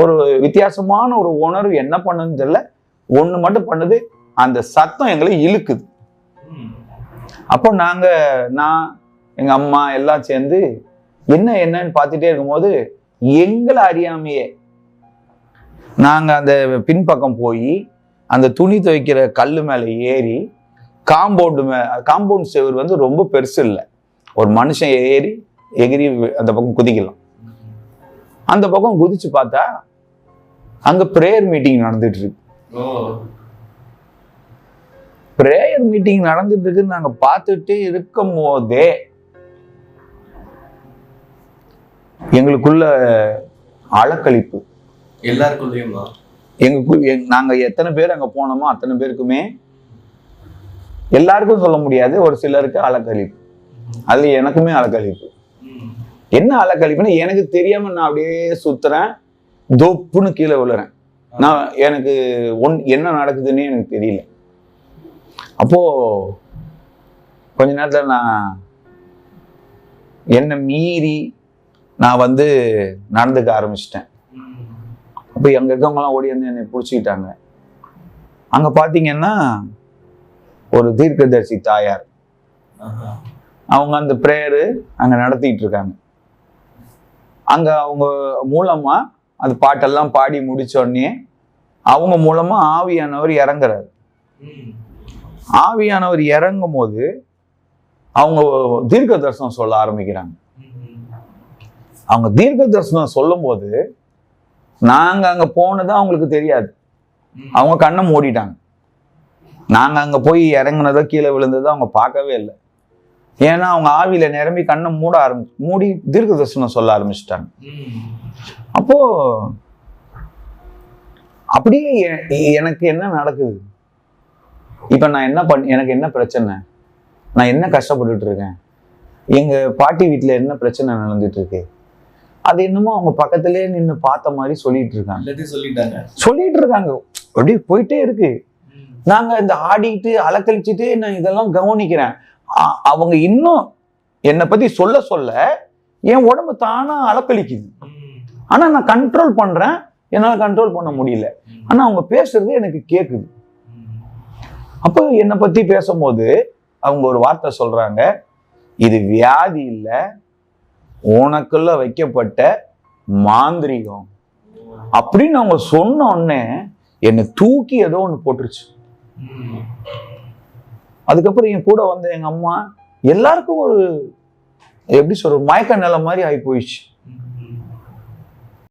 ஒரு வித்தியாசமான ஒரு உணர்வு என்ன பண்ணுன்னு தெரியல. ஒண்ணு மட்டும் பண்ணுது, அந்த சத்தம் எங்களை இழுக்குது. அப்போ நான் எங்க அம்மா எல்லாம் சேர்ந்து என்னன்னு பார்த்துட்டே இருக்கும்போது எங்களை அறியாமையே நாங்க அந்த பின்பக்கம் போய் அந்த துணி துவைக்கிற கல்லு மேல ஏறி காம்பவுண்ட் செவர் வந்து ரொம்ப பெருசு இல்லை, ஒரு மனுஷன் எகிரி அந்த பக்கம் குதிக்கலாம். அந்த பக்கம் குதிச்சு பார்த்தா அங்க பிரேயர் மீட்டிங் நடந்துட்டு இருக்கு. பிரேயர் மீட்டிங் நடந்துட்டு இருக்குன்னு நாங்க பார்த்துட்டு இருக்கும் போதே எங்களுக்குள்ள அலக்களிப்பு. எல்லாருக்குள்ளேயுமா? நாங்க எத்தனை பேர் அங்க போனோமோ அத்தனை பேருக்குமே, எல்லாருக்கும் சொல்ல முடியாது, ஒரு சிலருக்கு அலக்களிப்பு. அதுல எனக்குமே அலக்களிப்பு. என்ன அலக்களிப்புன்னா, எனக்கு தெரியாம நான் அப்படியே சுத்துறேன், தொப்புன்னு கீழே விழுறேன். எனக்கு என்ன நடக்குதுன்னு எனக்கு தெரியல. அப்போ கொஞ்ச நேரத்துல நான் என்ன மீறி நான் வந்து நடந்துக்க ஆரம்பிச்சிட்டேன். அப்போ அங்க இருக்கவங்கலாம் ஓடி வந்து என்னை பிடிச்சிக்கிட்டாங்க. அங்க பாத்தீங்கன்னா ஒரு தீர்க்கதரிசி தாயார், அவங்க அந்த பிரேயரு அங்க நடத்திட்டு இருக்காங்க. அங்க அவங்க மூலமா அந்த பாட்டெல்லாம் பாடி முடிச்ச உடனே அவங்க மூலமா ஆவியானவர் இறங்குறாரு. ஆவியானவர் இறங்கும் போது அவங்க தீர்க்க தரிசனம் சொல்ல ஆரம்பிக்கிறாங்க. அவங்க தீர்க்க தரிசனம் சொல்லும் போது நாங்க அங்க போனது அவங்களுக்கு தெரியாது. அவங்க கண்ணை மூடிட்டாங்க. நாங்க அங்க போய் இறங்குனதோ கீழே விழுந்ததோ அவங்க பார்க்கவே இல்லை. ஏன்னா அவங்க ஆவியில நிரம்பி கண்ணை மூடி தீர்க்க தரிசனம் சொல்ல ஆரம்பிச்சுட்டாங்க. அப்போ அப்படியே எனக்கு என்ன நடக்குது, இப்ப நான் எனக்கு என்ன பிரச்சனை, நான் என்ன கஷ்டப்பட்டுட்டு இருக்கேன், எங்க பாட்டி வீட்டுல என்ன பிரச்சனை நடந்துட்டு இருக்கு, அது என்னமோ அவங்க பக்கத்திலே நின்று பார்த்த மாதிரி சொல்லிட்டு இருக்காங்க. அப்படியே போயிட்டே இருக்கு. நாங்க இந்த ஆடிட்டு அலக்கழிச்சுட்டு நான் இதெல்லாம் கவனிக்கிறேன். அவங்க இன்னும் என்னை பத்தி சொல்ல என் உடம்பு தானா அலக்கழிக்குது. ஆனா நான் கண்ட்ரோல் பண்றேன், என்னால கண்ட்ரோல் பண்ண முடியல. ஆனா அவங்க பேசுறது எனக்கு கேக்குது. அப்போ என்னை பத்தி பேசும்போது அவங்க ஒரு வார்த்தை சொல்றாங்க, இது வியாதி இல்ல, உனக்குள்ள வைக்கப்பட்ட மாந்திரிகம் அப்படின்னு அவங்க சொன்ன உடனே என்னை தூக்கி ஏதோ ஒண்ணு போட்டுருச்சு. அதுக்கப்புறம் என் கூட வந்த எங்க அம்மா எல்லாருக்கும் ஒரு எப்படி சொல்ற மயக்க நிலை மாதிரி ஆகி போயிடுச்சு.